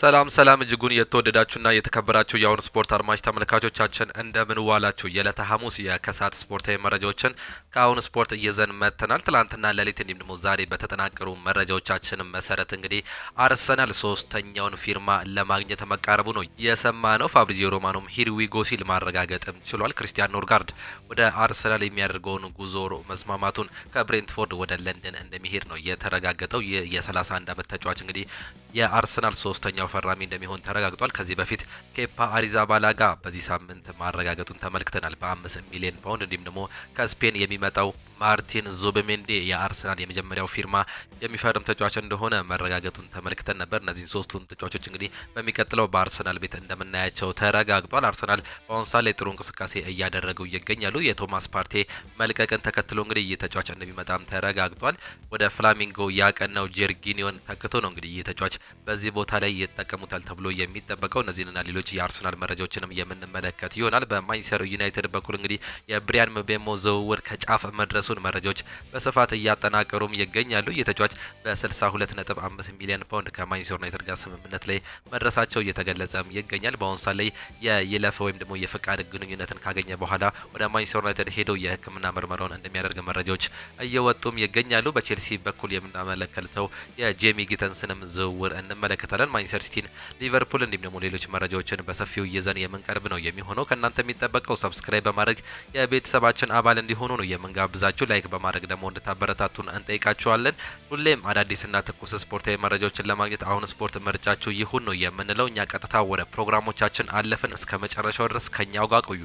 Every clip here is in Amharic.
ሰላም እጅጉን የተወደዳችሁና የተከበራችሁ የአሁን ስፖርት አድማጭ ተመልካቾቻችን እንደምን ዋላችሁ። የዕለተ ሐሙስ የከሳት ስፖርታዊ መረጃዎችን ከአሁን ስፖርት እየዘን መጥተናል። ትላንትና ሌሊት እንዲሁም ደግሞ ዛሬ በተጠናቀሩ መረጃዎቻችን መሰረት እንግዲህ አርሰናል ሶስተኛውን ፊርማ ለማግኘት መቃረቡ ነው የሰማነው። ፋብሪዚዮ ሮማኖም ሂርዊጎ ሲል ማረጋገጥም ችሏል። ክሪስቲያን ኖርጋርድ ወደ አርሰናል የሚያደርገውን ጉዞ መስማማቱን ከብሬንትፎርድ ወደ ለንደን እንደሚሄድ ነው የተረጋገጠው። የ31 ዓመት ተጫዋች እንግዲህ የአርሰናል ሶስተኛው ፈራሚ እንደሚሆን ተረጋግጧል። ከዚህ በፊት ኬፓ አሪዛባላጋ በዚህ ሳምንት ማረጋገጡን ተመልክተናል። በ5 ሚሊዮን ፓውንድ እንዲሁም ደግሞ ከስፔን የሚመጣው ማርቲን ዙቢሜንዲ የአርሰናል የመጀመሪያው ፊርማ የሚፈርም ተጫዋች እንደሆነ መረጋገጡን ተመልክተን ነበር። እነዚህን ሶስቱን ተጫዋቾች እንግዲህ በሚቀጥለው በአርሰናል ቤት እንደምናያቸው ተረጋግጧል። አርሰናል በአሁኑ ሰዓት ላይ ጥሩ እንቅስቃሴ እያደረጉ ይገኛሉ። የቶማስ ፓርቴ መልቀቅን ተከትሎ እንግዲህ ይህ ተጫዋች እንደሚመጣም ተረጋግጧል። ወደ ፍላሚንጎ ያቀናው ጀርጊኒዮን ተክቶ ነው እንግዲህ ይህ ተጫዋች በዚህ ቦታ ላይ ይጠቀሙታል ተብሎ የሚጠበቀው። እነዚህንና ሌሎች የአርሰናል መረጃዎችንም የምንመለከት ይሆናል። በማንቸስተር ዩናይትድ በኩል እንግዲህ የብሪያን ምቤሞ ዝውውር ከጫፍ መድረሱን መረጃዎች በስፋት እያጠናቀሩም ይገኛሉ። የተጫዋች በ62.5 ሚሊዮን ፓውንድ ከማንቸስተር ዩናይትድ ጋር ስምምነት ላይ መድረሳቸው እየተገለጸም ይገኛል። በአሁኑ ሰዓት ላይ የይለፈ ወይም ደግሞ የፍቃድ ግንኙነትን ካገኘ በኋላ ወደ ማንቸስተር ዩናይትድ ሄዶ የሕክምና ምርመራውን እንደሚያደርግ መረጃዎች እየወጡም ይገኛሉ። በቼልሲ በኩል የምናመለከተው የጄሚ ጊተንስንም ዝውውር እንመለከታለን። ማንቸስተር ሲቲን፣ ሊቨርፑል እንዲሁም ደግሞ ሌሎች መረጃዎችን በሰፊው ይዘን የምንቀርብ ነው የሚሆነው። ከእናንተ የሚጠበቀው ሰብስክራይብ በማድረግ የቤተሰባችን አባል እንዲሆኑ ነው የምንጋብዛችሁ። ላይክ በማድረግ ደግሞ እንድታበረታቱን እንጠይቃችኋለን። ሁሌም አዳዲስና ትኩስ ስፖርታዊ መረጃዎችን ለማግኘት አሁን ስፖርት ምርጫችሁ ይሁን ነው የምንለው። እኛ ቀጥታ ወደ ፕሮግራሞቻችን አለፍን። እስከ መጨረሻው ድረስ ከኛው ጋር ቆዩ።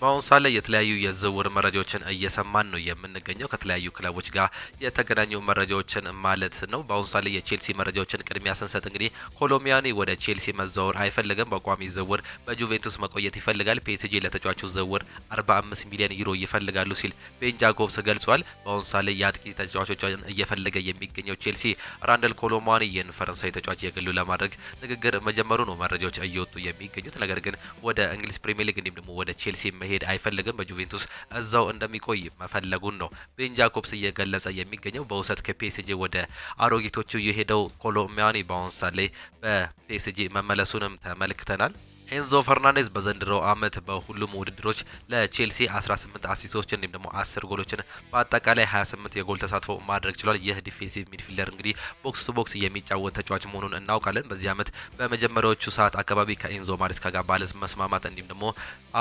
በአሁኑ ሰዓት ላይ የተለያዩ የዝውውር መረጃዎችን እየሰማን ነው የምንገኘው። ከተለያዩ ክለቦች ጋር የተገናኙ መረጃዎችን ማለት ነው። በአሁኑ ሰዓት ላይ የቼልሲ መረጃዎችን ቅድሚያ ስንሰጥ እንግዲህ ኮሎሚያኒ ወደ ቼልሲ መዛወር አይፈልግም። በቋሚ ዝውውር በጁቬንቱስ መቆየት ይፈልጋል። ፒኤስጂ ለተጫዋቹ ዝውውር 45 ሚሊዮን ዩሮ ይፈልጋሉ ሲል ቤን ጃኮብስ ገልጿል። በአሁኑ ሰዓት ላይ የአጥቂ ተጫዋቾችን እየፈለገ የሚገኘው ቼልሲ ራንደል ኮሎሙዋኒ ይህን ፈረንሳዊ ተጫዋች የግሉ ለማድረግ ንግግር መጀመሩ ነው መረጃዎች እየወጡ የሚገኙት። ነገር ግን ወደ እንግሊዝ ፕሪሚየር ሊግ እንዲሁም ደግሞ ወደ ቼልሲ መሄድ አይፈልግም። በጁቬንቱስ እዛው እንደሚቆይ መፈለጉን ነው ቤን ጃኮብስ እየገለጸ የሚገኘው። በውሰት ከፒኤስጂ ወደ አሮጊቶቹ የሄደው ኮሎሙዋኒ በአሁኑ ሰዓት ላይ በፒኤስጂ መመለሱንም ተመልክተናል። ኤንዞ ፈርናንዴዝ በዘንድሮ ዓመት በሁሉም ውድድሮች ለቼልሲ 18 አሲስቶችን እንዲሁም ደግሞ 10 ጎሎችን በአጠቃላይ 28 የጎል ተሳትፎ ማድረግ ችሏል። ይህ ዲፌንሲቭ ሚድፊልደር እንግዲህ ቦክስ ቱ ቦክስ የሚጫወት ተጫዋች መሆኑን እናውቃለን። በዚህ ዓመት በመጀመሪያዎቹ ሰዓት አካባቢ ከኤንዞ ማሬስካ ጋር ባለ መስማማት እንዲሁም ደግሞ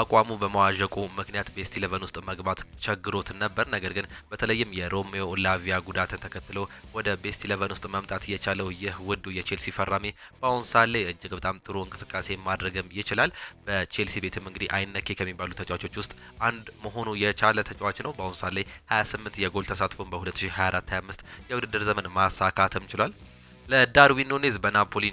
አቋሙ በመዋዠቁ ምክንያት ቤስት 11 ውስጥ መግባት ቸግሮት ነበር። ነገር ግን በተለይም የሮሜዮ ላቪያ ጉዳትን ተከትሎ ወደ ቤስት 11 ውስጥ መምጣት የቻለው ይህ ውዱ የቼልሲ ፈራሚ በአሁኑ ሰዓት ላይ እጅግ በጣም ጥሩ እንቅስቃሴ ማድረግም ይችላል። በቼልሲ ቤትም እንግዲህ አይነኬ ከሚባሉ ተጫዋቾች ውስጥ አንድ መሆኑ የቻለ ተጫዋች ነው። በአሁኑ ሰዓት ላይ 28 የጎል ተሳትፎን በ2024-25 የውድድር ዘመን ማሳካትም ችሏል። ለዳርዊን ኑኔዝ በናፖሊ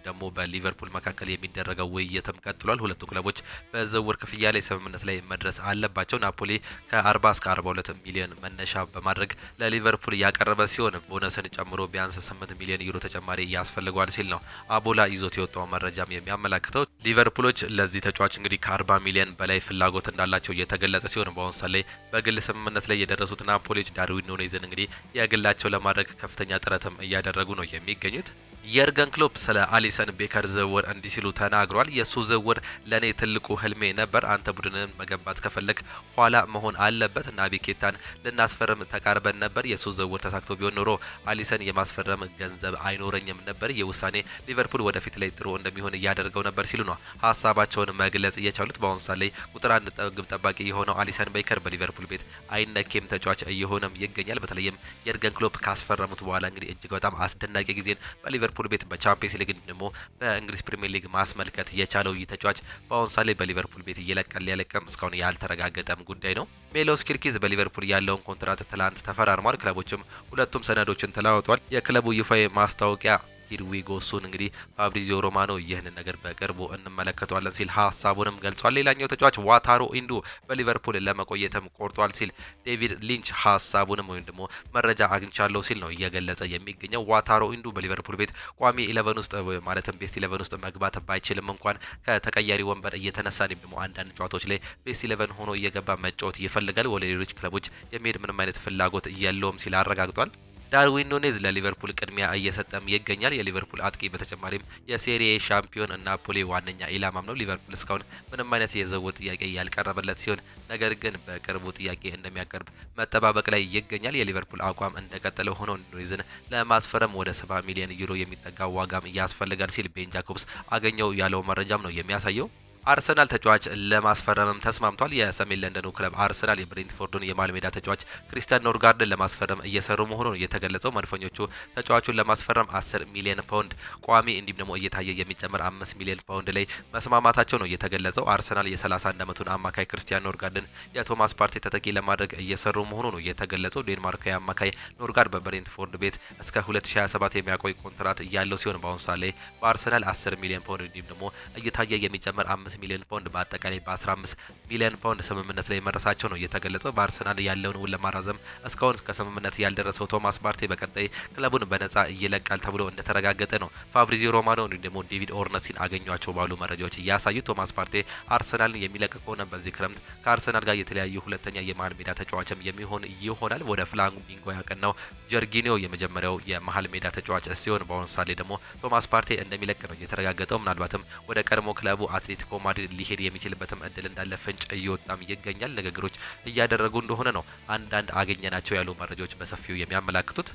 ደግሞ በሊቨርፑል መካከል የሚደረገው ውይይትም ቀጥሏል። ሁለቱ ክለቦች በዝውውር ክፍያ ላይ ስምምነት ላይ መድረስ አለባቸው። ናፖሊ ከ40 እስከ 42 ሚሊዮን መነሻ በማድረግ ለሊቨርፑል ያቀረበ ሲሆን ቦነስን ጨምሮ ቢያንስ 8 ሚሊዮን ዩሮ ተጨማሪ ያስፈልገዋል ሲል ነው አቦላ ይዞት የወጣው መረጃም የሚያመላክተው። ሊቨርፑሎች ለዚህ ተጫዋች እንግዲህ ከ40 ሚሊዮን በላይ ፍላጎት እንዳላቸው እየተገለጸ ሲሆን በአሁኑ ሰዓት ላይ በግል ስምምነት ላይ የደረሱት ናፖሊዎች ዳርዊን ኑኔዝን እንግዲህ የግላቸው ለማድረግ ከፍተኛ ጥረትም እያደረጉ ነው የሚገኙት። የርገን ክሎፕ ስለ አሊሰን ቤከር ዝውውር እንዲህ ሲሉ ተናግሯል። የሱ ዝውውር ለኔ ትልቁ ህልሜ ነበር። አንተ ቡድንን መገንባት ከፈለክ ኋላ መሆን አለበት። ናቢ ኬታን ልናስፈርም ተቃርበን ነበር። የሱ ዝውውር ተሳክቶ ቢሆን ኖሮ አሊሰን የማስፈረም ገንዘብ አይኖረኝም ነበር። የውሳኔ ሊቨርፑል ወደፊት ላይ ጥሩ እንደሚሆን እያደረገው ነበር ሲሉ ነው ሀሳባቸውን መግለጽ እየቻሉት። በአሁኑ ሰዓት ላይ ቁጥር 1 ግብ ጠባቂ የሆነው አሊሰን ቤከር በሊቨርፑል ቤት አይነኬም ተጫዋች እየሆነም ይገኛል። በተለይም የርገን ክሎፕ ካስፈረሙት በኋላ እንግዲህ እጅግ በጣም አስደናቂ ጊዜን በሊቨርፑል ቤት በቻምፒየንስ ሊግ ደግሞ በእንግሊዝ ፕሪሚየር ሊግ ማስመልከት የቻለው ይህ ተጫዋች በአሁኑ ሰዓት ላይ በሊቨርፑል ቤት እየለቀል ያለቀም እስካሁን ያልተረጋገጠም ጉዳይ ነው። ሜሎስ ኪርኪዝ በሊቨርፑል ያለውን ኮንትራት ትላንት ተፈራርሟል። ክለቦችም ሁለቱም ሰነዶችን ተለዋውጧል። የክለቡ ይፋዊ ማስታወቂያ ሂርዊጎ ሱን እንግዲህ ፋብሪዚዮ ሮማኖ ይህንን ነገር በቅርቡ እንመለከተዋለን ሲል ሀሳቡንም ገልጿል። ሌላኛው ተጫዋች ዋታሮ ኢንዱ በሊቨርፑል ለመቆየትም ቆርጧል ሲል ዴቪድ ሊንች ሀሳቡንም ወይም ደግሞ መረጃ አግኝቻለሁ ሲል ነው እየገለጸ የሚገኘው። ዋታሮ ኢንዱ በሊቨርፑል ቤት ቋሚ 11 ውስጥ ማለትም ቤስት 11 ውስጥ መግባት ባይችልም እንኳን ከተቀያሪ ወንበር እየተነሳ ደግሞ አንዳንድ ጨዋታዎች ላይ ቤስት 11 ሆኖ እየገባ መጫወት ይፈልጋል። ወደ ሌሎች ክለቦች የሚሄድ ምንም አይነት ፍላጎት የለውም ሲል አረጋግጧል። ዳርዊን ኑኔዝ ለሊቨርፑል ቅድሚያ እየሰጠም ይገኛል። የሊቨርፑል አጥቂ በተጨማሪም የሴሪኤ ሻምፒዮን ናፖሊ ዋነኛ ኢላማም ነው። ሊቨርፑል እስካሁን ምንም አይነት የዝውውር ጥያቄ ያልቀረበለት ሲሆን ነገር ግን በቅርቡ ጥያቄ እንደሚያቀርብ መጠባበቅ ላይ ይገኛል። የሊቨርፑል አቋም እንደቀጠለ ሆኖ ኑኔዝን ለማስፈረም ወደ 70 ሚሊዮን ዩሮ የሚጠጋ ዋጋም ያስፈልጋል ሲል ቤን ጃኮብስ አገኘው ያለው መረጃም ነው የሚያሳየው። አርሰናል ተጫዋች ለማስፈረምም ተስማምቷል። የሰሜን ለንደኑ ክለብ አርሰናል የብሬንትፎርዱን የመሃል ሜዳ ተጫዋች ክሪስቲያን ኖርጋርድን ለማስፈረም እየሰሩ መሆኑን የተገለጸው መድፈኞቹ ተጫዋቹን ለማስፈረም 10 ሚሊዮን ፓውንድ ቋሚ እንዲሁም ደግሞ እየታየ የሚጨምር 5 ሚሊዮን ፓውንድ ላይ መስማማታቸው ነው የተገለጸው። አርሰናል የ31 ዓመቱን አማካይ ክሪስቲያን ኖርጋርድን የቶማስ ፓርቴ ተተኪ ለማድረግ እየሰሩ መሆኑ ነው የተገለጸው። ዴንማርካዊ አማካይ ኖርጋርድ በብሬንትፎርድ ቤት እስከ 2027 የሚያቆይ ኮንትራት ያለው ሲሆን በአሁኑ ሰዓት ላይ በአርሰናል 10 ሚሊዮን ፓውንድ እንዲሁም ደግሞ እየታየ የሚጨምር 5 ሚሊዮን ፓውንድ በአጠቃላይ በ15 ሚሊዮን ፓውንድ ስምምነት ላይ መረሳቸው ነው የተገለጸው። በአርሰናል ያለውን ውል ለማራዘም እስካሁን ከስምምነት ያልደረሰው ቶማስ ፓርቴ በቀጣይ ክለቡን በነፃ ይለቃል ተብሎ እንደተረጋገጠ ነው ፋብሪዚዮ ሮማኖ እንዲሁም ደግሞ ዴቪድ ኦርነስቲን አገኟቸው ባሉ መረጃዎች እያሳዩ ቶማስ ፓርቴ አርሰናልን የሚለቅ ከሆነ በዚህ ክረምት ከአርሰናል ጋር የተለያዩ ሁለተኛ የመሃል ሜዳ ተጫዋችም የሚሆን ይሆናል። ወደ ፍላሚንጎ ያቀናው ጀርጊኒዮ የመጀመሪያው የመሃል ሜዳ ተጫዋች ሲሆን በአሁኑ ሰዓት ላይ ደግሞ ቶማስ ፓርቴ እንደሚለቅ ነው የተረጋገጠው። ምናልባትም ወደ ቀድሞ ክለቡ አትሌቲኮ ማድሪድ ሊሄድ የሚችልበትም እድል እንዳለ ፍንጭ እየወጣም ይገኛል። ንግግሮች እያደረጉ እንደሆነ ነው አንዳንድ አገኘናቸው ያሉ መረጃዎች በሰፊው የሚያመላክቱት።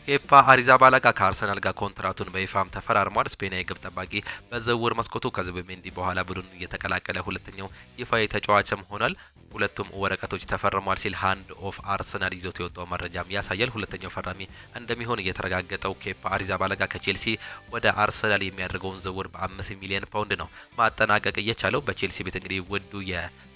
ኬፓ አሪዛባላጋ ከአርሰናል ጋር ኮንትራቱን በይፋም ተፈራርሟል። ስፔናዊ ግብ ጠባቂ በዝውውር መስኮቱ ከዙቢሜንዲ በኋላ ቡድኑን እየተቀላቀለ ሁለተኛው ይፋዊ ተጫዋችም ሆኗል። ሁለቱም ወረቀቶች ተፈርሟል ሲል ሃንድ ኦፍ አርሰናል ይዞት የወጣው መረጃም ያሳያል። ሁለተኛው ፈራሚ እንደሚሆን እየተረጋገጠው ኬፓ አሪዛባላጋ ከቼልሲ ወደ አርሰናል የሚያደርገውን ዝውውር በ5 ሚሊዮን ፓውንድ ነው ማጠናቀቅ እየቻለው። በቼልሲ ቤት እንግዲህ ውዱ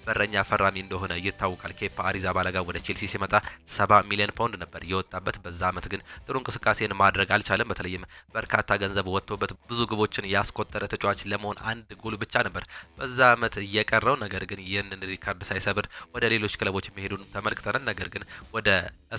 በረኛ ፈራሚ እንደሆነ ይታወቃል። ኬፓ አሪዛባላጋ ወደ ቼልሲ ሲመጣ 70 ሚሊዮን ፓውንድ ነበር የወጣበት። በዛ አመት ግን ጥሩ እንቅስቃሴን ማድረግ አልቻለም። በተለይም በርካታ ገንዘብ ወጥቶበት ብዙ ግቦችን ያስቆጠረ ተጫዋች ለመሆን አንድ ጎል ብቻ ነበር በዛ አመት እየቀረው። ነገር ግን ይህንን ሪካርድ ሳይሰብር ወደ ሌሎች ክለቦች መሄዱን ተመልክተናል። ነገር ግን ወደ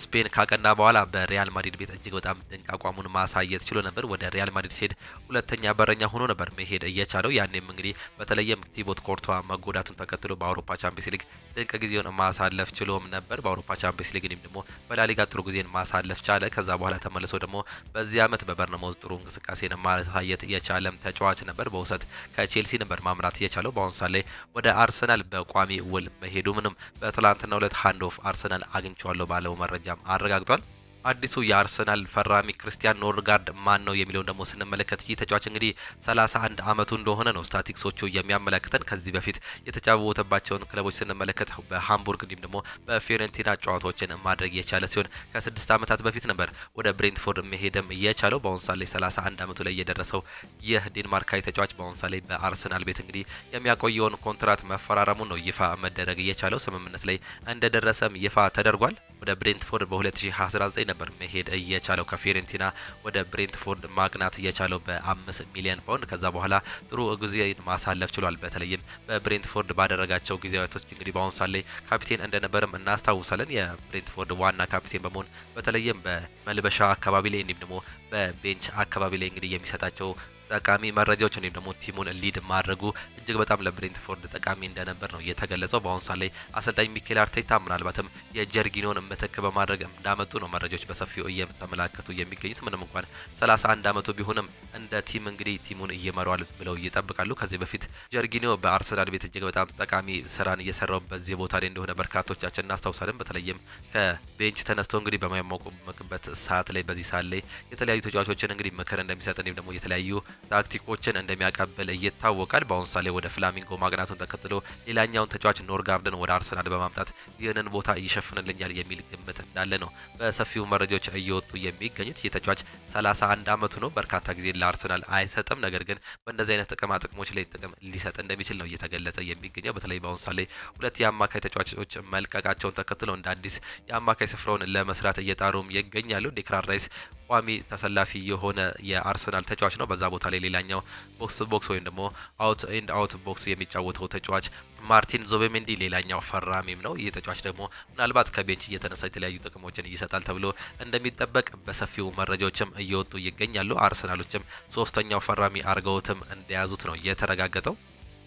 ስፔን ካቀና በኋላ በሪያል ማድሪድ ቤት እጅግ በጣም ድንቅ አቋሙን ማሳየት ችሎ ነበር። ወደ ሪያል ማድሪድ ሲሄድ ሁለተኛ በረኛ ሆኖ ነበር መሄድ እየቻለው። ያኔም እንግዲህ በተለይም ቲቦት ኮርቷ መጎዳቱን ተከትሎ በአውሮፓ ቻምፒየንስ ሊግ ድንቅ ጊዜውን ማሳለፍ ችሎም ነበር። በአውሮፓ ቻምፒየንስ ሊግ ደግሞ በላሊጋ ጥሩ ጊዜን ማሳለፍ ቻለ። ከዛ በኋላ ተመልሶ ደግሞ በዚህ አመት በበርነማውዝ ጥሩ እንቅስቃሴን ማሳየት የቻለም ተጫዋች ነበር። በውሰት ከቼልሲ ነበር ማምራት የቻለው። በአሁኑ ሰዓት ላይ ወደ አርሰናል በቋሚ ውል መሄዱ ምንም በትላንትናው ዕለት ሃንድ ኦፍ አርሰናል አግኝቼዋለሁ ባለው መረጃም አረጋግጧል። አዲሱ የአርሰናል ፈራሚ ክሪስቲያን ኖርጋርድ ማን ነው የሚለውን ደግሞ ስንመለከት ይህ ተጫዋች እንግዲህ 31 አመቱ እንደሆነ ነው ስታቲክሶቹ የሚያመለክተን። ከዚህ በፊት የተጫወተባቸውን ክለቦች ስንመለከት በሃምቡርግ እንዲሁም ደግሞ በፊዮሬንቲና ጨዋታዎችን ማድረግ የቻለ ሲሆን ከ6 አመታት በፊት ነበር ወደ ብሬንትፎርድ መሄድም የቻለው። በአሁኑ ሰዓት ላይ 31 አመቱ ላይ የደረሰው ይህ ዴንማርካዊ ተጫዋች በአሁኑ ሰዓት ላይ በአርሰናል ቤት እንግዲህ የሚያቆየውን ኮንትራት መፈራረሙን ነው ይፋ መደረግ የቻለው። ስምምነት ላይ እንደደረሰም ይፋ ተደርጓል። ወደ ብሬንትፎርድ በ2019 ነበር መሄድ እየቻለው ከፊዮሬንቲና ወደ ብሬንትፎርድ ማቅናት እየቻለው በ5 ሚሊዮን ፓውንድ። ከዛ በኋላ ጥሩ ጊዜን ማሳለፍ ችሏል። በተለይም በብሬንትፎርድ ባደረጋቸው ጊዜያቶች እንግዲህ በአሁኑ ሰዓት ላይ ካፒቴን እንደነበርም እናስታውሳለን። የብሬንትፎርድ ዋና ካፒቴን በመሆን በተለይም በመልበሻ አካባቢ ላይ እንዲሁም ደግሞ በቤንች አካባቢ ላይ እንግዲህ የሚሰጣቸው ጠቃሚ መረጃዎች እንዲሁም ደግሞ ቲሙን ሊድ ማድረጉ እጅግ በጣም ለብሬንትፎርድ ጠቃሚ እንደነበር ነው የተገለጸው። በአሁኑ ሰዓት ላይ አሰልጣኝ ሚኬል አርቴታ ምናልባትም የጀርጊኒዮን ምትክ በማድረግ እንዳመጡ ነው መረጃዎች በሰፊው እየተመላከቱ የሚገኙት። ምንም እንኳን 31 አመቱ ቢሆንም እንደ ቲም እንግዲህ ቲሙን እየመራዋል ብለው ይጠብቃሉ። ከዚህ በፊት ጀርጊኒዮ በአርሰናል ቤት እጅግ በጣም ጠቃሚ ስራን እየሰራው በዚህ ቦታ ላይ እንደሆነ በርካቶቻችን እናስታውሳለን። በተለይም ከቤንች ተነስቶ እንግዲህ በማይሞቁበት ሰዓት ላይ በዚህ ሰዓት ላይ የተለያዩ ተጫዋቾችን እንግዲህ ምክር እንደሚሰጥ እንዲሁም ደግሞ የተለያዩ ታክቲኮችን እንደሚያቀብል ይታወቃል። በአሁኑ ሰዓት ላይ ወደ ፍላሚንጎ ማግናቱን ተከትሎ ሌላኛውን ተጫዋች ኖርጋርድን ወደ አርሰናል በማምጣት ይህንን ቦታ ይሸፍንልኛል የሚል ግምት እንዳለ ነው በሰፊው መረጃዎች እየወጡ የሚገኙት። ይህ ተጫዋች 31 አመቱ ነው። በርካታ ጊዜ ለአርሰናል አይሰጥም። ነገር ግን በእንደዚህ አይነት ጥቅማ ጥቅሞች ላይ ጥቅም ሊሰጥ እንደሚችል ነው እየተገለጸ የሚገኘው። በተለይ በአሁኑ ሰዓት ላይ ሁለት የአማካይ ተጫዋቾች መልቀቃቸውን ተከትሎ እንደ አዲስ የአማካይ ስፍራውን ለመስራት እየጣሩም ይገኛሉ። ዴክላን ራይስ ቋሚ ተሰላፊ የሆነ የአርሰናል ተጫዋች ነው። በዛ ቦታ ላይ ሌላኛው ቦክስ ቦክስ ወይም ደግሞ አውት ኤንድ አውት ቦክስ የሚጫወተው ተጫዋች ማርቲን ዙቢሜንዲ ሌላኛው ፈራሚም ነው። ይህ ተጫዋች ደግሞ ምናልባት ከቤንች እየተነሳ የተለያዩ ጥቅሞችን ይሰጣል ተብሎ እንደሚጠበቅ በሰፊው መረጃዎችም እየወጡ ይገኛሉ። አርሰናሎችም ሶስተኛው ፈራሚ አርገውትም እንደያዙት ነው የተረጋገጠው።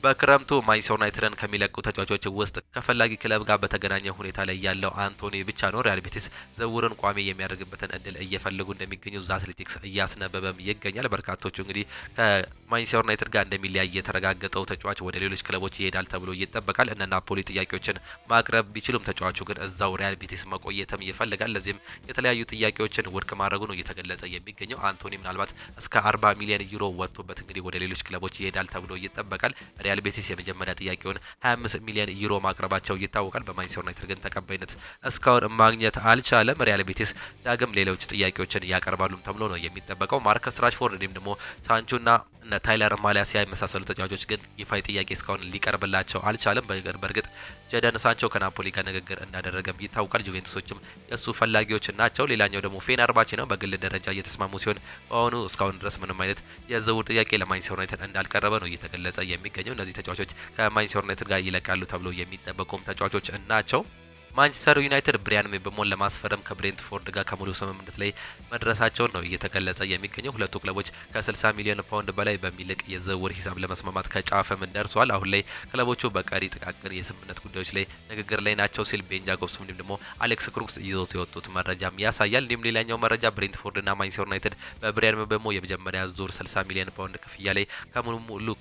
በክረምቱ ማንቸስተር ዩናይትድን ከሚለቁ ተጫዋቾች ውስጥ ከፈላጊ ክለብ ጋር በተገናኘ ሁኔታ ላይ ያለው አንቶኒ ብቻ ነው። ሪያል ቤቲስ ዝውውሩን ቋሚ የሚያደርግበትን እድል እየፈለጉ እንደሚገኙ አትሌቲክስ እያስነበበም ይገኛል። በርካቶቹ እንግዲህ ከማንቸስተር ዩናይትድ ጋር እንደሚለያይ የተረጋገጠው ተጫዋች ወደ ሌሎች ክለቦች ይሄዳል ተብሎ ይጠበቃል። እነ ናፖሊ ጥያቄዎችን ማቅረብ ቢችሉም ተጫዋቹ ግን እዛው ሪያል ቤቲስ መቆየትም ይፈልጋል። ለዚህም የተለያዩ ጥያቄዎችን ውድቅ ማድረጉ ነው እየተገለጸ የሚገኘው። አንቶኒ ምናልባት እስከ 40 ሚሊዮን ዩሮ ወጥቶበት እንግዲህ ወደ ሌሎች ክለቦች ይሄዳል ተብሎ ይጠበቃል። ሪያል ቤቲስ የመጀመሪያ ጥያቄውን 25 ሚሊዮን ዩሮ ማቅረባቸው ይታወቃል። በማንቸስተር ዩናይትድ ግን ተቀባይነት እስካሁን ማግኘት አልቻለም። ሪያል ቤቲስ ዳግም ሌሎች ጥያቄዎችን ያቀርባሉም ተብሎ ነው የሚጠበቀው። ማርከስ ራሽፎርድ እንዲሁም ደግሞ ሳንቾና ታይለር ማላሲያ የመሳሰሉ ተጫዋቾች ግን ይፋዊ ጥያቄ እስካሁን ሊቀርብላቸው አልቻለም። በእርግጥ ጀደን ሳንቾ ከናፖሊ ጋር ንግግር እንዳደረገም ይታወቃል። ጁቬንቱሶችም የሱ ፈላጊዎች ናቸው። ሌላኛው ደግሞ ፌነርባቼ ነው። በግል ደረጃ እየተስማሙ ሲሆን በአሁኑ እስካሁን ድረስ ምንም አይነት የዝውውር ጥያቄ ለማንቸስተር ዩናይትድ እንዳልቀረበ ነው እየተገለጸ የሚገኘው። እነዚህ ተጫዋቾች ከማንቸስተር ዩናይትድ ጋር ይለቃሉ ተብሎ የሚጠበቁም ተጫዋቾች ናቸው። ማንቸስተር ዩናይትድ ብሪያን ምቤሞን ለማስፈረም ከብሬንትፎርድ ጋር ከሙሉ ስምምነት ላይ መድረሳቸውን ነው እየተገለጸ የሚገኘው። ሁለቱ ክለቦች ከ60 ሚሊዮን ፓውንድ በላይ በሚልቅ የዝውውር ሂሳብ ለመስማማት ከጫፍም ደርሰዋል። አሁን ላይ ክለቦቹ በቀሪ ጥቃቅን የስምምነት ጉዳዮች ላይ ንግግር ላይ ናቸው ሲል ቤን ጃኮብስ እንዲሁም ደግሞ አሌክስ ክሩክስ ይዘው የወጡት መረጃም ያሳያል። እንዲሁም ሌላኛው መረጃ ብሬንትፎርድና ማንቸስተር ዩናይትድ በብሪያን ምቤሞ የመጀመሪያ ዙር 60 ሚሊዮን ፓውንድ ክፍያ ላይ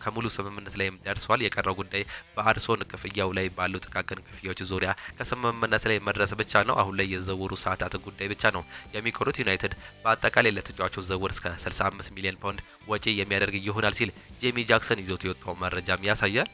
ከሙሉ ስምምነት ላይ ደርሰዋል። የቀረው ጉዳይ በአድሶን ክፍያው ላይ ባሉ ጥቃቅን ክፍያዎች ዙሪያ ከስምምነት ላይ መድረስ ብቻ ነው። አሁን ላይ የዝውውሩ ሰዓታት ጉዳይ ብቻ ነው የሚቆሩት። ዩናይትድ በአጠቃላይ ለተጫዋቹ ዝውውር እስከ 65 ሚሊዮን ፓውንድ ወጪ የሚያደርግ ይሆናል ሲል ጄሚ ጃክሰን ይዞት የወጣው መረጃም ያሳያል።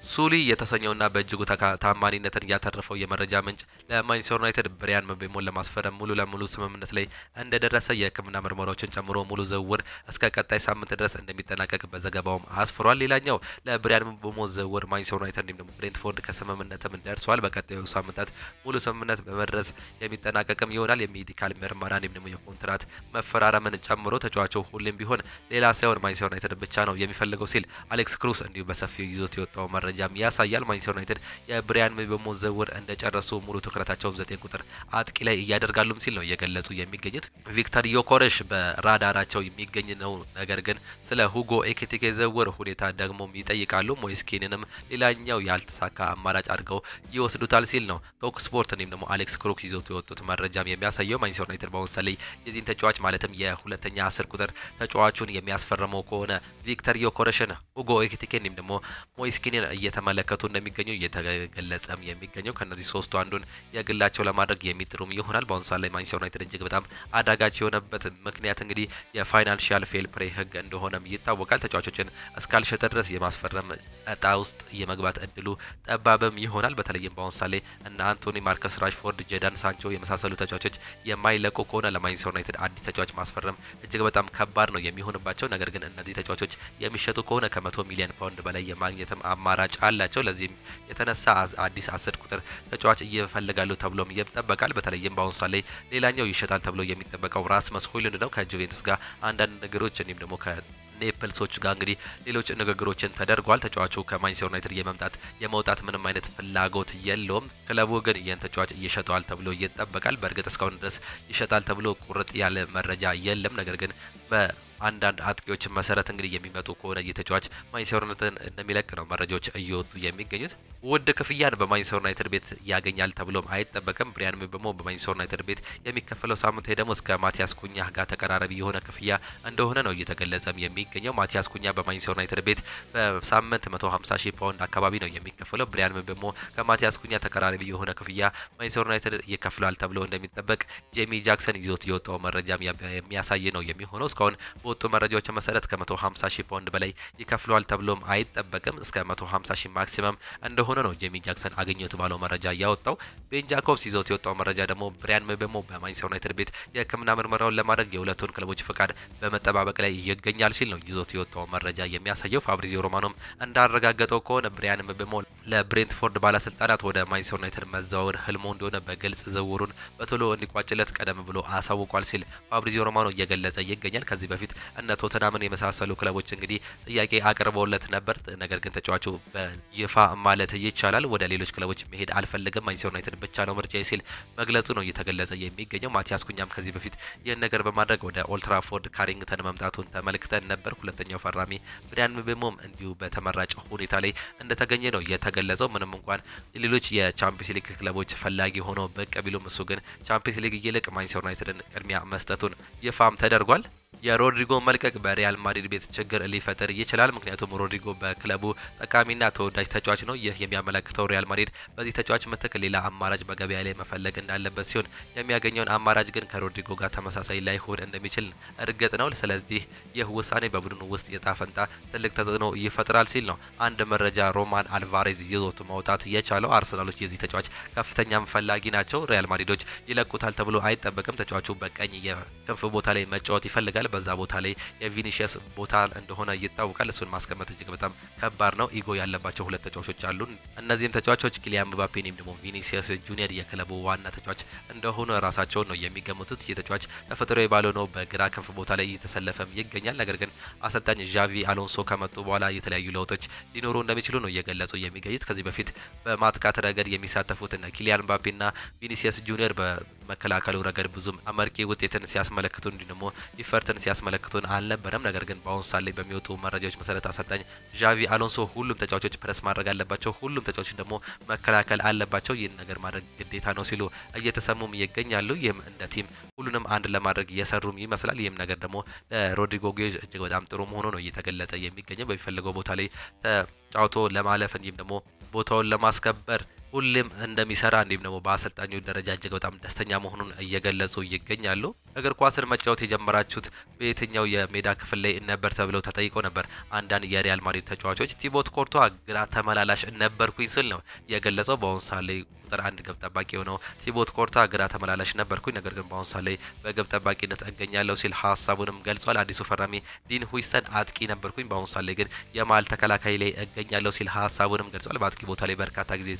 ሱሊ የተሰኘውና በእጅጉ ታማኒነትን ያተረፈው የመረጃ ምንጭ ለማንቸስተር ዩናይትድ ብሪያን ምቤሞን ለማስፈረም ሙሉ ለሙሉ ስምምነት ላይ እንደደረሰ የሕክምና ምርመራዎችን ጨምሮ ሙሉ ዝውውር እስከ ቀጣይ ሳምንት ድረስ እንደሚጠናቀቅ በዘገባውም አስፍሯል። ሌላኛው ለብሪያን ምቤሞ ዝውውር ማንቸስተር ዩናይትድ እንዲሁም ደግሞ ብሬንትፎርድ ከስምምነትም ደርሰዋል። በቀጣዩ ሳምንታት ሙሉ ስምምነት በመድረስ የሚጠናቀቅም ይሆናል። የሜዲካል ምርመራ እንዲሁም ደግሞ የኮንትራት መፈራረምን ጨምሮ ተጫዋቹ ሁሌም ቢሆን ሌላ ሳይሆን ማንቸስተር ዩናይትድ ብቻ ነው የሚፈልገው ሲል አሌክስ ክሩክስ እንዲሁ በሰፊው ይዞት የወጣው መረጃም ያሳያል። ማንቸስተር ዩናይትድ የብሪያን ምቤሞ ዝውውር እንደጨረሱ ሙሉ ትኩረታቸውን 9 ቁጥር አጥቂ ላይ እያደርጋሉም ሲል ነው እየገለጹ የሚገኙት። ቪክተር ዮኮሬሽ በራዳራቸው የሚገኝ ነው። ነገር ግን ስለ ሁጎ ኤኪቲኬ ዝውውር ሁኔታ ደግሞ ይጠይቃሉ። ሞይስ ኪንንም ሌላኛው ያልተሳካ አማራጭ አድርገው ይወስዱታል ሲል ነው ቶክ ስፖርት እንዲሁም ደግሞ አሌክስ ክሩክስ ይዞት የወጡት መረጃም የሚያሳየው። ማንቸስተር ዩናይትድ በአሁኑ ሰዓት ላይ የዚህን ተጫዋች ማለትም የሁለተኛ 10 ቁጥር ተጫዋቹን የሚያስፈርመው ከሆነ ቪክተር ዮኮሬሽን፣ ሁጎ ኤኪቲኬ እንዲሁም ደግሞ ሞይስ ኪንን እየተመለከቱ እንደሚገኙ እየተገለጸም የሚገኘው። ከነዚህ ሶስቱ አንዱን የግላቸው ለማድረግ የሚጥሩም ይሆናል። በአሁኑ ሰዓት ላይ ማንቸስተር ዩናይትድ እጅግ በጣም አዳጋች የሆነበት ምክንያት እንግዲህ የፋይናንሻል ፌል ፕሬ ህግ እንደሆነም ይታወቃል። ተጫዋቾችን እስካልሸጠ ድረስ የማስፈረም እጣ ውስጥ የመግባት እድሉ ጠባብም ይሆናል። በተለይም በአሁኑ ሰዓት ላይ እነ አንቶኒ፣ ማርከስ ራሽፎርድ፣ ጀዳን ሳንቾ የመሳሰሉ ተጫዋቾች የማይለቁ ከሆነ ለማንቸስተር ዩናይትድ አዲስ ተጫዋች ማስፈረም እጅግ በጣም ከባድ ነው የሚሆንባቸው። ነገር ግን እነዚህ ተጫዋቾች የሚሸጡ ከሆነ ከ100 ሚሊዮን ፓውንድ በላይ የማግኘትም አማራጭ አላቸው። ለዚህም የተነሳ አዲስ 10 ቁጥር ተጫዋች እየፈልጋሉ ተብሎም ይጠበቃል። በተለይም በአሁኑ ሰዓት ላይ ሌላኛው ይሸጣል ተብሎ የሚጠበቀው ራስመስ ሆይሉንድ ነው። ከጁቬንቱስ ጋር አንዳንድ ነገሮች እንዲሁም ደግሞ ኔፕልሶች ጋር እንግዲህ ሌሎች ንግግሮችን ተደርጓል። ተጫዋቹ ከማንቸስተር ዩናይትድ የመውጣት ምንም አይነት ፍላጎት የለውም። ክለቡ ግን ይህን ተጫዋች እየሸጠዋል ተብሎ ይጠበቃል። በእርግጥ እስካሁን ድረስ ይሸጣል ተብሎ ቁርጥ ያለ መረጃ የለም። ነገር ግን አንዳንድ አጥቂዎች መሰረት እንግዲህ የሚመጡ ከሆነ የተጫዋች ማንቸስተር ዩናይትድ እንደሚለቅ ነው መረጃዎች እየወጡ የሚገኙት። ውድ ክፍያን በማንቸስተር ዩናይትድ ቤት ያገኛል ተብሎም አይጠበቅም። ብሪያን ምቤሞ በማንቸስተር ዩናይትድ ቤት የሚከፈለው ሳምንታዊ ደሞዝ ከማቲያስ ኩኛ ጋር ተቀራራቢ የሆነ ክፍያ እንደሆነ ነው እየተገለጸም የሚገኘው። ማቲያስ ኩኛ በማንቸስተር ዩናይትድ ቤት በሳምንት 150 ሺህ ፓውንድ አካባቢ ነው የሚከፈለው። ብሪያን ምቤሞ ከማቲያስ ኩኛ ተቀራራቢ የሆነ ክፍያ ማንቸስተር ዩናይትድ ይከፍላል ተብሎ እንደሚጠበቅ ጄሚ ጃክሰን ይዞት የወጣው መረጃም የሚያሳይ ነው የሚሆነው። እስካሁን በወጡ መረጃዎች መሰረት ከ150 ሺህ ፓውንድ በላይ ይከፍለዋል ተብሎም አይጠበቅም። እስከ 150 ሺህ ማክሲመም እንደሆነ ነው ጄሚ ጃክሰን አገኘት ባለው መረጃ ያወጣው። ቤን ጃኮብስ ይዞት የወጣው መረጃ ደግሞ ብሪያን ምቤሞ በማንቸስተር ዩናይትድ ቤት የሕክምና ምርመራውን ለማድረግ የሁለቱን ክለቦች ፍቃድ በመጠባበቅ ላይ ይገኛል ሲል ነው ይዞት የወጣው መረጃ የሚያሳየው። ፋብሪዚዮ ሮማኖም እንዳረጋገጠው ከሆነ ብሪያን ምቤሞ ለብሬንትፎርድ ባለስልጣናት ወደ ማንቸስተር ዩናይትድ መዛወር ህልሙ እንደሆነ በግልጽ ዝውውሩን በቶሎ እንዲቋጭለት ቀደም ብሎ አሳውቋል ሲል ፋብሪዚዮ ሮማኖ እየገለጸ ይገኛል። ከዚህ በፊት እነ ቶተናምን የመሳሰሉ ክለቦች እንግዲህ ጥያቄ አቅርበውለት ነበር። ነገር ግን ተጫዋቹ በይፋ ማለት ይቻላል። ወደ ሌሎች ክለቦች መሄድ አልፈልግም ማንቸስተር ዩናይትድ ብቻ ነው ምርጫዬ ሲል መግለጹ ነው እየተገለጸ የሚገኘው። ማቲያስ ኩኛም ከዚህ በፊት ይህን ነገር በማድረግ ወደ ኦልድ ትራፎርድ ካሪንግተን መምጣቱን ተመልክተን ነበር። ሁለተኛው ፈራሚ ብሪያን ምቤሞም እንዲሁ በተመራጭ ሁኔታ ላይ እንደተገኘ ነው የተገለጸው። ምንም እንኳን ሌሎች የቻምፒየንስ ሊግ ክለቦች ፈላጊ ሆነው ብቅ ቢሉም እሱ ግን ቻምፒየንስ ሊግ ይልቅ ማንቸስተር ዩናይትድን ቅድሚያ መስጠቱን ይፋም ተደርጓል። የሮድሪጎ መልቀቅ በሪያል ማድሪድ ቤት ችግር ሊፈጠር ይችላል። ምክንያቱም ሮድሪጎ በክለቡ ጠቃሚና ተወዳጅ ተጫዋች ነው። ይህ የሚያመለክተው ሪያል ማድሪድ በዚህ ተጫዋች ምትክ ሌላ አማራጭ በገበያ ላይ መፈለግ እንዳለበት ሲሆን የሚያገኘውን አማራጭ ግን ከሮድሪጎ ጋር ተመሳሳይ ላይሆን እንደሚችል እርግጥ ነው። ስለዚህ ይህ ውሳኔ በቡድኑ ውስጥ የዕጣ ፈንታ ትልቅ ተጽዕኖ ይፈጥራል ሲል ነው አንድ መረጃ ሮማን አልቫሬዝ ይዞት መውጣት የቻለው። አርሰናሎች የዚህ ተጫዋች ከፍተኛም ፈላጊ ናቸው። ሪያል ማድሪዶች ይለቁታል ተብሎ አይጠበቅም። ተጫዋቹ በቀኝ የክንፍ ቦታ ላይ መጫወት ይፈልጋል። በዛ ቦታ ላይ የቪኒሲየስ ቦታ እንደሆነ ይታወቃል። እሱን ማስቀመጥ እጅግ በጣም ከባድ ነው። ኢጎ ያለባቸው ሁለት ተጫዋቾች አሉ። እነዚህም ተጫዋቾች ኪሊያን ምባፔ ወይም ደግሞ ቪኒሲየስ ጁኒየር የክለቡ ዋና ተጫዋች እንደሆነ ራሳቸውን ነው የሚገምቱት። ይህ ተጫዋች ተፈጥሯዊ ባልሆነው በግራ ክንፍ ቦታ ላይ እየተሰለፈም ይገኛል። ነገር ግን አሰልጣኝ ዣቪ አሎንሶ ከመጡ በኋላ የተለያዩ ለውጦች ሊኖሩ እንደሚችሉ ነው እየገለጹ የሚገኙት። ከዚህ በፊት በማጥቃት ረገድ የሚሳተፉት ኪሊያን ምባፔና ቪኒሲየስ ጁኒየር በመከላከሉ ረገድ ብዙም አመርቂ ውጤትን ሲያስመለክቱ እንዲሁም ደግሞ ይፈርትን ሲያስመለክቱን አልነበረም። ነገር ግን በአሁን ሰዓት ላይ በሚወጡ መረጃዎች መሰረት አሰልጣኝ ዣቪ አሎንሶ ሁሉም ተጫዋቾች ፕረስ ማድረግ አለባቸው፣ ሁሉም ተጫዋቾች ደግሞ መከላከል አለባቸው፣ ይህን ነገር ማድረግ ግዴታ ነው ሲሉ እየተሰሙም ይገኛሉ። ይህም እንደ ቲም ሁሉንም አንድ ለማድረግ እየሰሩም ይመስላል። ይህም ነገር ደግሞ ለሮድሪጎ ጌዝ እጅግ በጣም ጥሩ መሆኑ ነው እየተገለጸ የሚገኘው። በሚፈልገው ቦታ ላይ ተጫውቶ ለማለፍ እንዲሁም ደግሞ ቦታውን ለማስከበር ሁሌም እንደሚሰራ እንዲሁም ደግሞ በአሰልጣኙ ደረጃ እጅግ በጣም ደስተኛ መሆኑን እየገለጹ ይገኛሉ። እግር ኳስን መጫወት የጀመራችሁት በየትኛው የሜዳ ክፍል ላይ ነበር ተብለው ተጠይቀው ነበር። አንዳንድ የሪያል ማድሪድ ተጫዋቾች ቲቦት ኮርቷ ግራ ተመላላሽ ነበርኩኝ ስል ነው የገለጸው። በአሁን ሰዓት ላይ ቁጥር 1 ግብ ጠባቂ የሆነው ቲቦት ኮርቷ ግራ ተመላላሽ ነበርኩኝ፣ ነገር ግን በአሁን ሰዓት ላይ በግብ ጠባቂነት እገኛለሁ ሲል ሀሳቡንም ገልጿል። አዲሱ ፈራሚ ዲን ሁይሰን አጥቂ ነበርኩኝ፣ በአሁን ሰዓት ላይ ግን የመሀል ተከላካይ ላይ እገኛለሁ ሲል ሀሳቡንም ገልጿል። በአጥቂ ቦታ ላይ በርካታ ጊዜ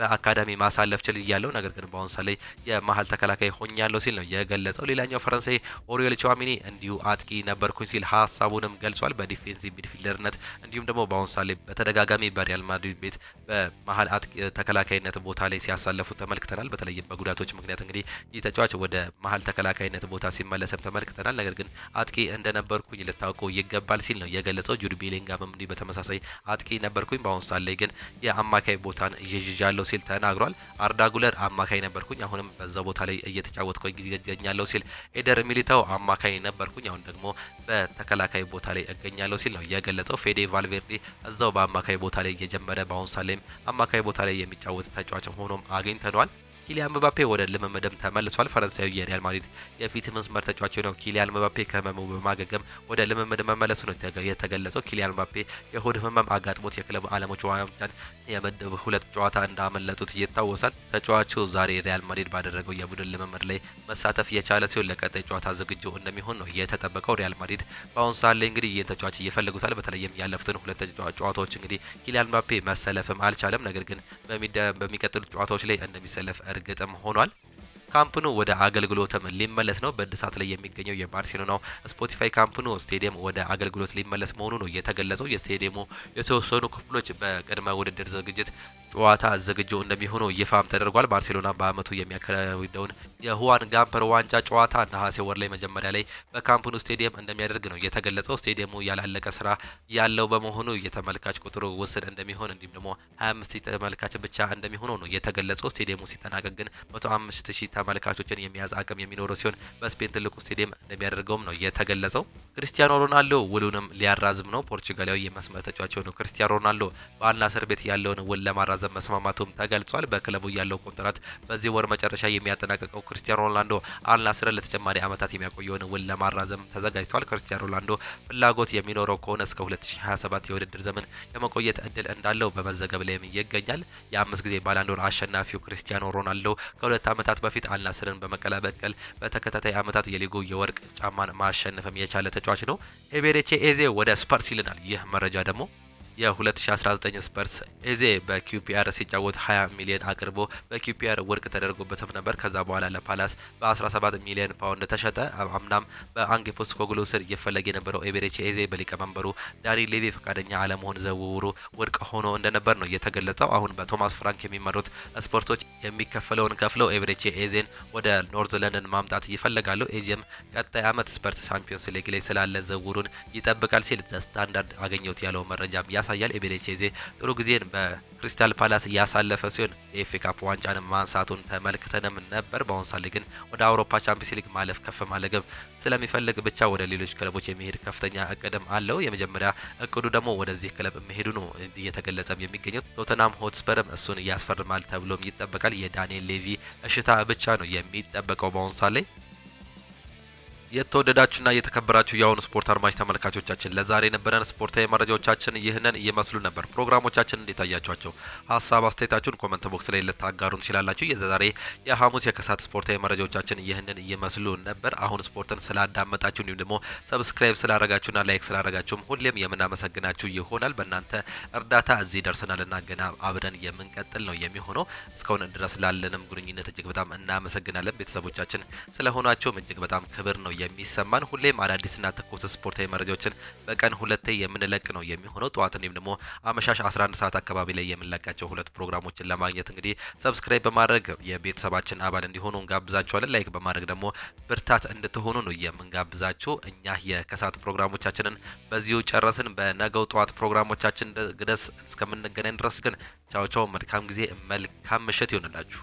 በአካዳሚ ማሳለፍ ችል እያለው፣ ነገር ግን በአሁን ሰዓት ላይ የመሀል ተከላካይ ሆኛለሁ ሲል ነው የገለጸው። ሌላኛው ፈረንሳይ ኦሪዮል ቹዋሚኒ እንዲሁ አጥቂ ነበርኩኝ ሲል ሀሳቡንም ገልጿል። በዲፌንሲቭ ሚድፊልደርነት እንዲሁም ደግሞ በአሁን ሰዓት ላይ በተደጋጋሚ በሪያል ማድሪድ ቤት በመሀል አጥቂ ተከላካይነት ቦታ ላይ ሲያሳለፉ ተመልክተናል። በተለይም በጉዳቶች ምክንያት እንግዲህ ይህ ተጫዋች ወደ መሀል ተከላካይነት ቦታ ሲመለስም ተመልክተናል። ነገር ግን አጥቂ እንደነበርኩኝ ልታውቁ ይገባል ሲል ነው የገለጸው። ጁድ ቤሊንጋምም እንዲህ በተመሳሳይ አጥቂ ነበርኩኝ፣ በአሁን ሰዓት ላይ ግን የአማካይ ቦታን ይይዣለሁ ሲል ተናግሯል። አርዳ ጉለር አማካይ ነበርኩኝ፣ አሁንም በዛ ቦታ ላይ እየተጫወትኩ ይገኛለሁ ሲል ኤደር ሚሊታው አማካይ ነበርኩኝ፣ አሁን ደግሞ በተከላካይ ቦታ ላይ እገኛለሁ ሲል ነው የገለጸው። ፌዴ ቫልቬርዴ እዛው በአማካይ ቦታ ላይ እየጀመረ በአሁን ሰዓት ላይም አማካይ ቦታ ላይ የሚጫወት ተጫዋች ሆኖም አግኝተናል። ኪሊያን ምባፔ ወደ ልምምድም ተመልሷል። ፈረንሳዊ የሪያል ማድሪድ የፊት መስመር ተጫዋች ነው ኪሊያን ምባፔ ከህመሙ በማገገም ወደ ልምምድ መመለሱ ነው የተገለጸው። ኪሊያን ምባፔ የሆድ ህመም አጋጥሞት የክለብ ዓለሞች ዋንጫን የምድብ 2 ጨዋታ እንዳመለጡት ይታወሳል። ተጫዋቹ ዛሬ ሪያል ማድሪድ ባደረገው የቡድን ልምምድ ላይ መሳተፍ የቻለ ሲሆን ለቀጣይ ጨዋታ ዝግጁ እንደሚሆን ነው የተጠበቀው። ሪያል ማድሪድ በአሁን ሰዓት ላይ እንግዲህ ይህን ተጫዋች ይፈልጉታል። በተለይም ያለፉትን 2 ጨዋታዎች እንግዲህ ኪሊያን ምባፔ መሰለፍም አልቻለም። ነገር ግን በሚቀጥሉት ጨዋታዎች ላይ እንደሚሰለፍ እርግጥም ሆኗል። ካምፕኑ ወደ አገልግሎትም ሊመለስ ነው። በእድሳት ላይ የሚገኘው የባርሴሎናው ስፖቲፋይ ካምፕኑ ስቴዲየም ወደ አገልግሎት ሊመለስ መሆኑ ነው የተገለጸው። የስቴዲየሙ የተወሰኑ ክፍሎች በቅድመ ውድድር ዝግጅት ጨዋታ ዝግጁ እንደሚሆኑ ይፋም ተደርጓል። ባርሴሎና በአመቱ የሚያካሂደውን የሁዋን ጋምፐር ዋንጫ ጨዋታ ነሐሴ ወር ላይ መጀመሪያ ላይ በካምፕኑ ስቴዲየም እንደሚያደርግ ነው የተገለጸው። ስቴዲየሙ ያላለቀ ስራ ያለው በመሆኑ የተመልካች ቁጥሩ ውስን እንደሚሆን እንዲሁም ደግሞ 25,000 ተመልካች ብቻ እንደሚሆኑ ነው የተገለጸው። ስቴዲየሙ ሲጠናቀቅ ግን 105,000 ተመልካቾችን የሚያዝ አቅም የሚኖረው ሲሆን በስፔን ትልቁ ስቴዲየም እንደሚያደርገውም ነው የተገለጸው። ክሪስቲያኖ ሮናልዶ ውሉንም ሊያራዝም ነው። ፖርቹጋላዊ የመስመር ተጫዋች ነው ክሪስቲያኖ ሮናልዶ በአልናስር ቤት ያለውን ውል ለማራዘም መስማማቱም ተገልጿል። በክለቡ ያለው ኮንትራት በዚህ ወር መጨረሻ የሚያጠናቀቀው ክሪስቲያኖ ሮናልዶ አልናስርን ለተጨማሪ ዓመታት የሚያቆየውን ውል ለማራዘም ተዘጋጅቷል። ክሪስቲያኖ ሮናልዶ ፍላጎት የሚኖረው ከሆነ እስከ 2027 የውድድር ዘመን የመቆየት እድል እንዳለው በመዘገብ ላይ ይገኛል። የ5 ጊዜ ባላንዶር አሸናፊው ክሪስቲያኖ ሮናልዶ ከ2 ዓመታት በፊት አልናስርን በመቀላቀል በተከታታይ ዓመታት የሊጉ የወርቅ ጫማን ማሸነፍም የቻለ ተጫዋች ነው። ኤቤሬቺ ኤዜ ወደ ስፐርስ ይልናል። ይህ መረጃ ደግሞ የ2019 ስፐርስ ኤዜ በQPR ሲጫወት 20 ሚሊዮን አቅርቦ በQPR ውድቅ ተደርጎበትም ነበር። ከዛ በኋላ ለፓላስ በ17 ሚሊዮን ፓውንድ ተሸጠ። አምናም በአንጌ ፖስቴኮግሉ ስር ይፈለግ የነበረው ኤቤሬቺ ኤዜ በሊቀመንበሩ ዳኒ ሌቪ ፈቃደኛ አለመሆን ዝውውሩ ውድቅ ሆኖ እንደነበር ነው የተገለጸው። አሁን በቶማስ ፍራንክ የሚመሩት ስፖርቶች የሚከፈለውን ከፍለው ኤቤሬቺ ኤዜን ወደ ኖርዝ ለንደን ማምጣት ይፈልጋሉ። ኤዜም ቀጣይ ዓመት ስፐርስ ቻምፒዮንስ ሊግ ላይ ስላለ ዝውውሩን ይጠብቃል ሲል ዘ ስታንዳርድ አገኘሁት ያለው መረጃም ያሳያል። ኤቤሬቺ ኤዜ ጥሩ ጊዜን በክሪስታል ፓላስ ያሳለፈ ሲሆን የኤፍኤ ካፕ ዋንጫንም ማንሳቱን ተመልክተንም ነበር። በአሁን ሳለ ግን ወደ አውሮፓ ቻምፒየንስ ሊግ ማለፍ ከፍ ማለግም ስለሚፈልግ ብቻ ወደ ሌሎች ክለቦች የሚሄድ ከፍተኛ እቅድም አለው። የመጀመሪያ እቅዱ ደግሞ ወደዚህ ክለብ መሄዱ ነው እየተገለጸም የሚገኘው። ቶተናም ሆትስፐርም እሱን ያስፈርማል ተብሎም ይጠበቃል። የዳንኤል ሌቪ እሽታ ብቻ ነው የሚጠበቀው በአሁን ሳለ። የተወደዳችሁና የተከበራችሁ የአሁኑ ስፖርት አድማጭ ተመልካቾቻችን ለዛሬ የነበረን ስፖርታዊ መረጃዎቻችን ይህንን ይመስሉ ነበር። ፕሮግራሞቻችን እንዴት አያችኋቸው? ሀሳብ አስተያየታችሁን ኮሜንት ቦክስ ላይ ልታጋሩን ትችላላችሁ። የዛሬ የሐሙስ የከሳት ስፖርታዊ መረጃዎቻችን ይህንን ይመስሉ ነበር። አሁን ስፖርትን ስላዳመጣችሁ እንዲሁም ደግሞ ሰብስክራይብ ስላደረጋችሁና ላይክ ስላደረጋችሁም ሁሌም የምናመሰግናችሁ ይሆናል። በእናንተ እርዳታ እዚህ ደርሰናልና ገና አብረን የምንቀጥል ነው የሚሆነው። እስካሁን ድረስ ላለንም ግንኙነት እጅግ በጣም እናመሰግናለን። ቤተሰቦቻችን ስለሆናችሁም እጅግ በጣም ክብር ነው የሚሰማን። ሁሌም አዳዲስና ትኩስ ስፖርታዊ መረጃዎችን በቀን ሁለቴ የምንለቅ ነው የሚሆነው። ጠዋት እንዲሁም ደግሞ አመሻሽ 11 ሰዓት አካባቢ ላይ የምንለቃቸው ሁለት ፕሮግራሞችን ለማግኘት እንግዲህ ሰብስክራይብ በማድረግ የቤተሰባችን አባል እንዲሆኑ እንጋብዛችኋለን። ላይክ በማድረግ ደግሞ ብርታት እንድትሆኑ ነው የምንጋብዛችሁ። እኛ የከሳት ፕሮግራሞቻችንን በዚሁ ጨረስን። በነገው ጠዋት ፕሮግራሞቻችን ድረስ እስከምንገናኝ ድረስ ግን ቻው ቻው፣ መልካም ጊዜ፣ መልካም ምሽት ይሆንላችሁ።